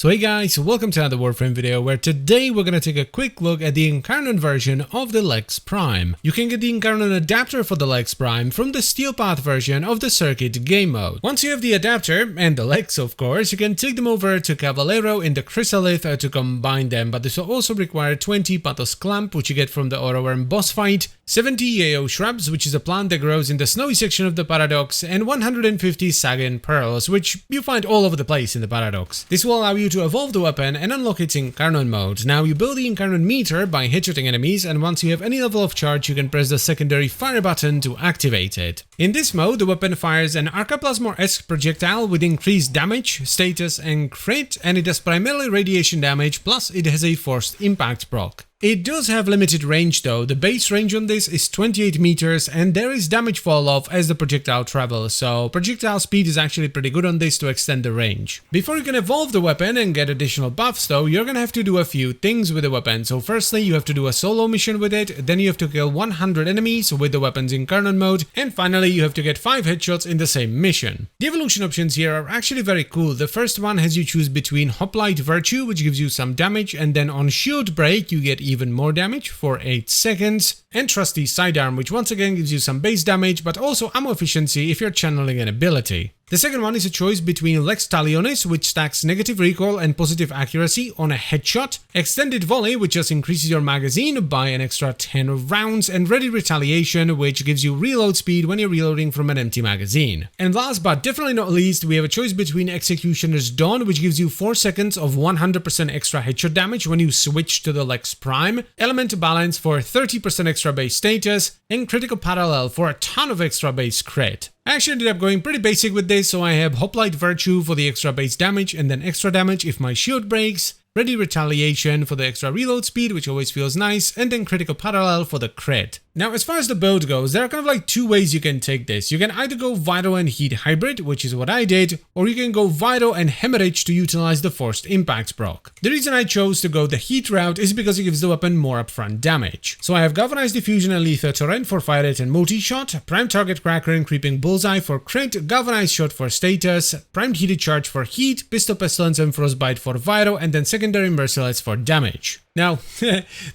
So hey guys, welcome to another Warframe video where today we're going to take a quick look at the Incarnon version of the Lex Prime. You can get the Incarnon adapter for the Lex Prime from the Steel Path version of the Circuit game mode. Once you have the adapter, and the Lex of course, you can take them over to Cavalero in the Chrysalith to combine them, but this will also require 20 Pathos Clamp, which you get from the Autoworm boss fight, 70 Yeo Shrubs, which is a plant that grows in the snowy section of the Paradox, and 150 Sagan Pearls, which you find all over the place in the Paradox. This will allow you to evolve the weapon and unlock its Incarnon mode. Now you build the Incarnon meter by headshotting enemies, and once you have any level of charge you can press the secondary fire button to activate it. In this mode the weapon fires an Arcaplasmor-esque projectile with increased damage, status and crit, and it does primarily radiation damage, plus it has a forced impact proc. It does have limited range though. The base range on this is 28 meters and there is damage fall off as the projectile travels, so projectile speed is actually pretty good on this to extend the range. Before you can evolve the weapon and get additional buffs though, you're gonna have to do a few things with the weapon. So firstly you have to do a solo mission with it, then you have to kill 100 enemies with the weapon's Incarnon mode, and finally you have to get 5 headshots in the same mission. The evolution options here are actually very cool. The first one has you choose between Hoplite Virtue, which gives you some damage, and then on Shield Break you get even more damage for 8 seconds, and Trusty Sidearm, which once again gives you some base damage but also ammo efficiency if you're channeling an ability. The second one is a choice between Lex Talionis, which stacks negative recoil and positive accuracy on a headshot, Extended Volley, which just increases your magazine by an extra 10 rounds, and Ready Retaliation, which gives you reload speed when you're reloading from an empty magazine. And last but definitely not least, we have a choice between Executioner's Dawn, which gives you 4 seconds of 100% extra headshot damage when you switch to the Lex Prime, Element Balance for 30% extra base status, and Critical Parallel for a ton of extra base crit. I actually ended up going pretty basic with this, so I have Hoplite Virtue for the extra base damage and then extra damage if my shield breaks, Ready Retaliation for the extra reload speed, which always feels nice, and then Critical Parallel for the crit. Now as far as the build goes, there are kind of like 2 ways you can take this. You can either go Vital and Heat Hybrid, which is what I did, or you can go Vital and Hemorrhage to utilize the Forced Impact proc. The reason I chose to go the Heat route is because it gives the weapon more upfront damage. So I have Galvanized Diffusion and Lethal Torrent for fire rate and multi-shot, Prime Target Cracker and Creeping Bullseye for crit, Galvanized Shot for status, Primed Heated Charge for heat, Pistol Pestilence and Frostbite for vital, and then secondary Merciless for damage. Now,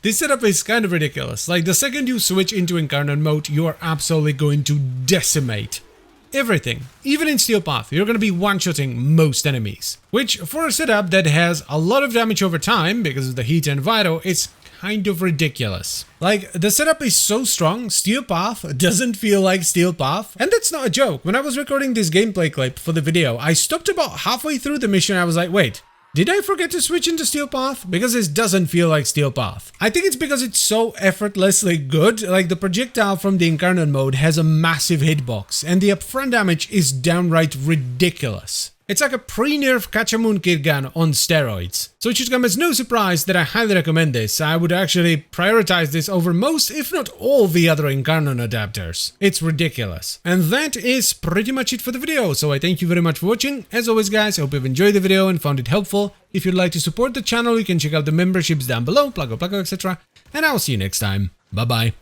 this setup is kind of ridiculous. Like, the second you switch into Incarnon mode, you are absolutely going to decimate everything. Even in Steel Path, you're going to be one-shotting most enemies. Which, for a setup that has a lot of damage over time, because of the heat and vital, it's kind of ridiculous. Like, the setup is so strong, Steel Path doesn't feel like Steel Path. And that's not a joke. When I was recording this gameplay clip for the video, I stopped about halfway through the mission. I was like, wait, did I forget to switch into Steel Path? Because this doesn't feel like Steel Path. I think it's because it's so effortlessly good. Like, the projectile from the Incarnon mode has a massive hitbox, and the upfront damage is downright ridiculous. It's like a pre-nerf Kachamun Kid gun on steroids. So it should come as no surprise that I highly recommend this. I would actually prioritize this over most, if not all, the other Incarnon adapters. It's ridiculous. And that is pretty much it for the video, so I thank you very much for watching. As always guys, I hope you've enjoyed the video and found it helpful. If you'd like to support the channel, you can check out the memberships down below, pluggo, etc. And I'll see you next time. Bye bye.